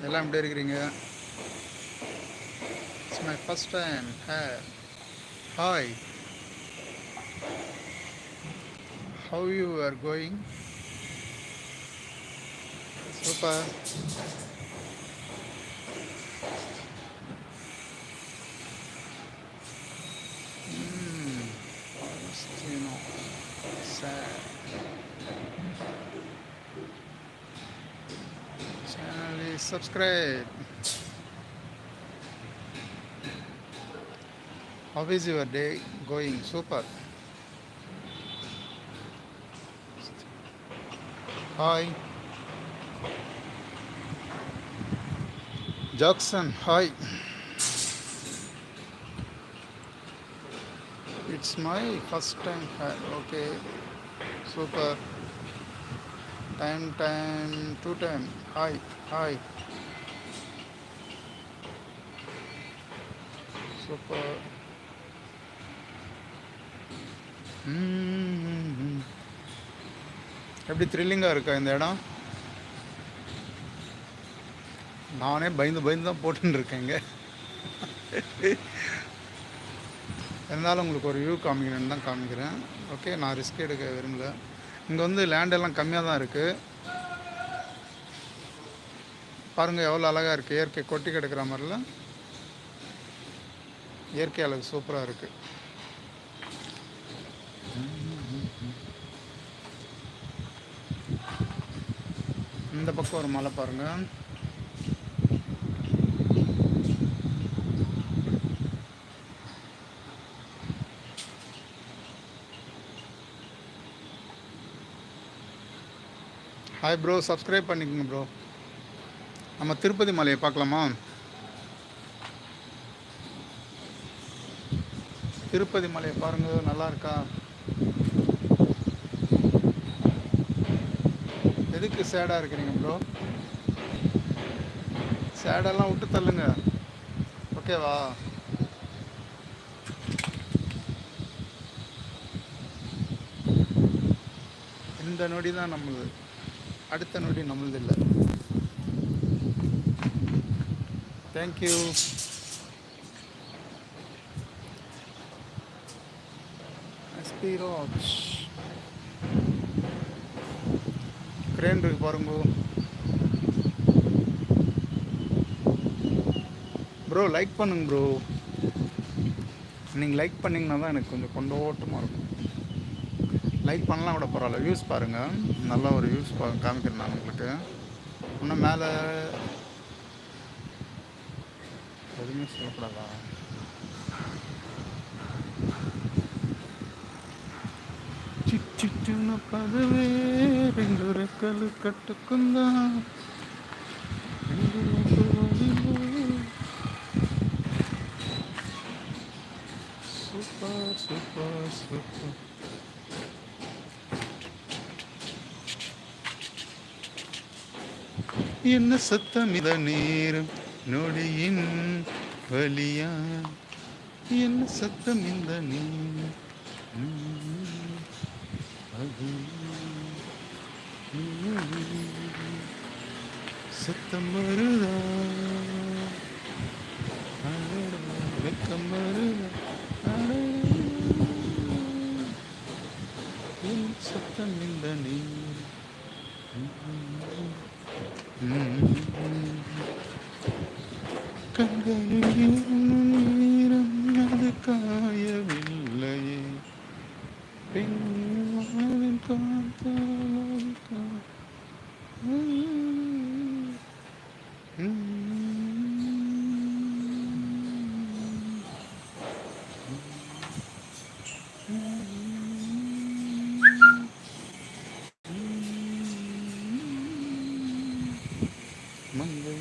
எல்லாம் எப்படி இருக்கிறீங்க? It's my first time. Hi, how you are going? Super. Agostino, sad. Channel is subscribe. How is your day going? Super. Hi, Jackson. Hi. It's my first time. Okay. Super. Time, two time. Hi, hi. Super. எப்படி த்ரில்லிங்காக இருக்கா இந்த இடம்? நானே பயந்து பயந்து தான் போட்டுன்னு இருக்கேங்க. இருந்தாலும் உங்களுக்கு ஒரு வியூ காமிக்கிறேன்னு தான் காமிக்கிறேன். ஓகே, நான் ரிஸ்க் எடுக்க விரும்பல. இங்கே வந்து லேண்டெல்லாம் கம்மியாக தான் இருக்குது. பாருங்கள் எவ்வளோ அழகாக இருக்குது. இயற்கை கொட்டி கிடக்கிற மாதிரிலாம் இயற்கை அழகு சூப்பராக இருக்குது. இந்த பக்கம் ஒரு மலை பாருங்கள். ஹாய் ப்ரோ, சப்ஸ்கிரைப் பண்ணிக்கோங்க ப்ரோ. நம்ம திருப்பதி மலையை பார்க்கலாமா? திருப்பதி மலையை பாருங்கள், நல்லா இருக்கா? எதுக்கு சேடாக இருக்கிறீங்க ப்ரோ? சேடெல்லாம் விட்டு தள்ளுங்க, ஓகேவா? இந்த நொடி தான் நம்மளது, அடுத்த நொடி நம்மளது இல்லை. தேங்க்யூ. எஸ்பிராஜ் கிரேன் இருக்கு பாருங்க ப்ரோ. லைக் பண்ணுங்க ப்ரோ. நீங்கள் லைக் பண்ணிங்கன்னா தான் எனக்கு கொஞ்சம் கொண்டோட்டமாக இருக்கும். லைக் பண்ணலாம் கூட பரவாயில்ல. வியூஸ் பாருங்கள், நல்ல ஒரு வியூஸ் காமிக்கிறேன் நான் உங்களுக்கு. இன்னும் மேலே எதுவுமே சொல்லக்கூடாதா? చిచ్చున పదవే రెండు రెక్కలు కట్టుకుందా సూపర్ సూపర్ సూపర్. என்ன சத்தம் இத நேரம் நொடியின் வலியா? என்ன சத்தம் இந்த நேரம் சத்தம் வருதா? வெக்கம் வருதா? என் சத்தம் இந்த நீர் கண்களில் நீரம் அது காயவில்லையே. பெண்ணின் காத்தா மங்கை